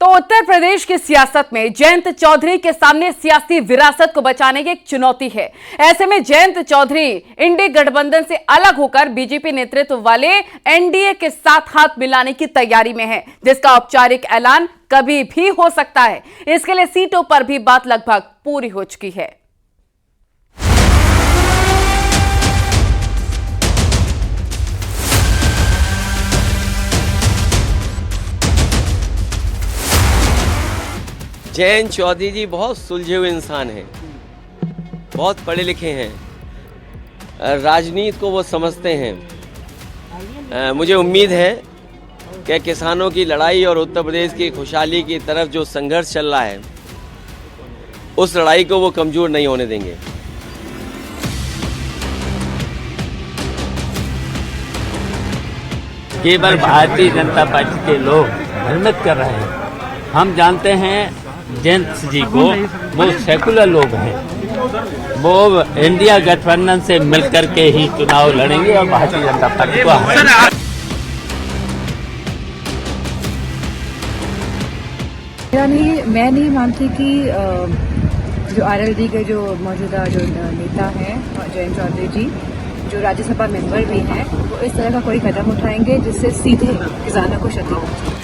तो उत्तर प्रदेश की सियासत में जयंत चौधरी के सामने सियासी विरासत को बचाने की एक चुनौती है। ऐसे में जयंत चौधरी इंडी गठबंधन से अलग होकर बीजेपी नेतृत्व वाले एनडीए के साथ हाथ मिलाने की तैयारी में है, जिसका औपचारिक ऐलान कभी भी हो सकता है। इसके लिए सीटों पर भी बात लगभग पूरी हो चुकी है। जयंत चौधरी जी बहुत सुलझे हुए इंसान हैं, बहुत पढ़े लिखे हैं, राजनीति को वो समझते हैं। मुझे उम्मीद है कि किसानों की लड़ाई और उत्तर प्रदेश की खुशहाली की तरफ जो संघर्ष चल रहा है, उस लड़ाई को वो कमज़ोर नहीं होने देंगे। केवल भारतीय जनता पार्टी के लोग भ्रमित कर रहे हैं। हम जानते हैं जयंत जी को, वो सेकुलर लोग हैं, वो इंडिया गठबंधन से मिलकर के ही चुनाव लड़ेंगे और भारतीय जनता पार्टी को मैं नहीं मानती कि जो आरएलडी के जो मौजूदा जो नेता हैं जयंत चौधरी जी, जो राज्यसभा मेंबर भी हैं, वो इस तरह का कोई कदम उठाएंगे जिससे सीधे किसानों को क्षति पहुंचे।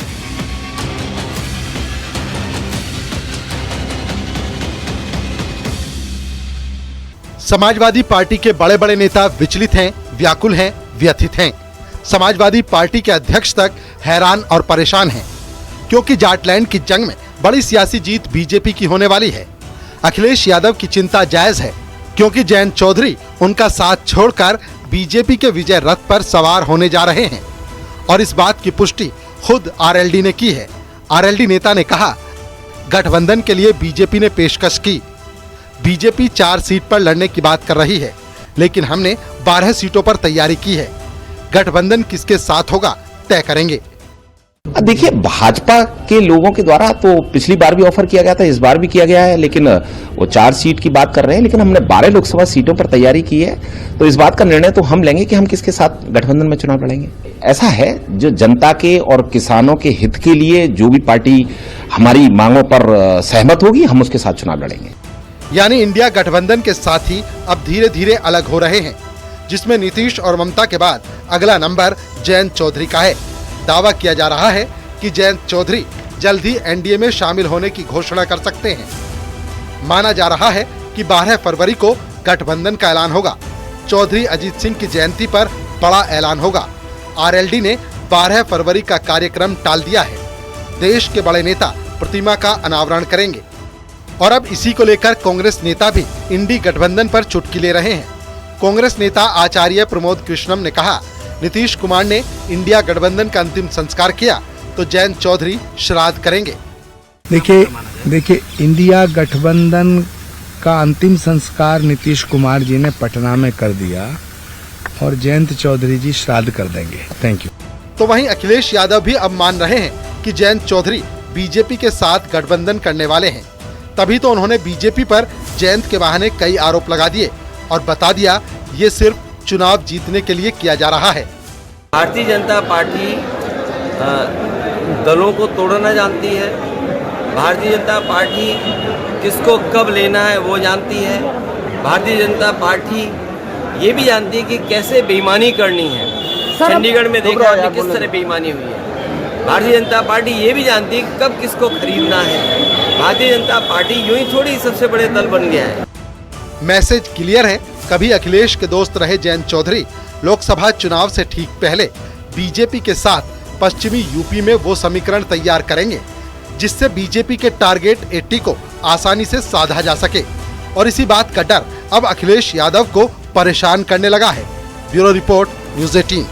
समाजवादी पार्टी के बड़े बड़े नेता विचलित हैं, व्याकुल हैं, व्यथित हैं। समाजवादी पार्टी के अध्यक्ष तक हैरान और परेशान हैं, क्योंकि जाटलैंड की जंग में बड़ी सियासी जीत बीजेपी की होने वाली है। अखिलेश यादव की चिंता जायज है, क्योंकि जयंत चौधरी उनका साथ छोड़कर बीजेपी के विजय रथ पर सवार होने जा रहे हैं। और इस बात की पुष्टि खुद आरएलडी ने की है। आरएलडी नेता ने कहा, गठबंधन के लिए बीजेपी ने पेशकश की। बीजेपी 4 सीट पर लड़ने की बात कर रही है, लेकिन हमने 12 सीटों पर तैयारी की है। गठबंधन किसके साथ होगा तय करेंगे। देखिए, भाजपा के लोगों के द्वारा तो पिछली बार भी ऑफर किया गया था, इस बार भी किया गया है, लेकिन वो 4 सीट की बात कर रहे हैं, लेकिन हमने 12 लोकसभा सीटों पर तैयारी की है। तो इस बात का निर्णय तो हम लेंगे कि हम किसके साथ गठबंधन में चुनाव लड़ेंगे। ऐसा है, जो जनता के और किसानों के हित के लिए जो भी पार्टी हमारी मांगों पर सहमत होगी, हम उसके साथ चुनाव लड़ेंगे। यानी इंडिया गठबंधन के साथी अब धीरे धीरे अलग हो रहे हैं, जिसमें नीतीश और ममता के बाद अगला नंबर जयंत चौधरी का है। दावा किया जा रहा है कि जयंत चौधरी जल्द ही एनडीए में शामिल होने की घोषणा कर सकते हैं। माना जा रहा है कि 12 फरवरी को गठबंधन का ऐलान होगा। चौधरी अजीत सिंह की जयंती पर बड़ा ऐलान होगा। आरएलडी ने 12 फरवरी का कार्यक्रम टाल दिया है। देश के बड़े नेता प्रतिमा का अनावरण करेंगे। और अब इसी को लेकर कांग्रेस नेता भी इंडी गठबंधन पर चुटकी ले रहे हैं। कांग्रेस नेता आचार्य प्रमोद कृष्णम ने कहा, नीतीश कुमार ने इंडिया गठबंधन का अंतिम संस्कार किया, तो जयंत चौधरी श्राद्ध करेंगे। देखिए, इंडिया गठबंधन का अंतिम संस्कार नीतीश कुमार जी ने पटना में कर दिया और जयंत चौधरी जी श्राद्ध कर देंगे। Thank you. तो वहीं अखिलेश यादव भी अब मान रहे हैं कि जयंत चौधरी बीजेपी के साथ गठबंधन करने वाले हैं। तभी तो उन्होंने बीजेपी पर जयंत के बहाने कई आरोप लगा दिए और बता दिया, ये सिर्फ चुनाव जीतने के लिए किया जा रहा है। भारतीय जनता पार्टी दलों को तोड़ना जानती है। भारतीय जनता पार्टी किसको कब लेना है वो जानती है। भारतीय जनता पार्टी ये भी जानती है कि कैसे बेईमानी करनी है। चंडीगढ़ में देखा आपने किस तरह बेईमानी हुई है। भारतीय जनता पार्टी ये भी जानती है कब किसको खरीदना है। भारतीय जनता पार्टी यूं ही थोड़ी सबसे बड़े दल बन गया है। मैसेज क्लियर है। कभी अखिलेश के दोस्त रहे जयंत चौधरी लोकसभा चुनाव से ठीक पहले बीजेपी के साथ पश्चिमी यूपी में वो समीकरण तैयार करेंगे जिससे बीजेपी के टारगेट 80 को आसानी से साधा जा सके। और इसी बात का डर अब अखिलेश यादव को परेशान करने लगा है। Bureau report, news 18।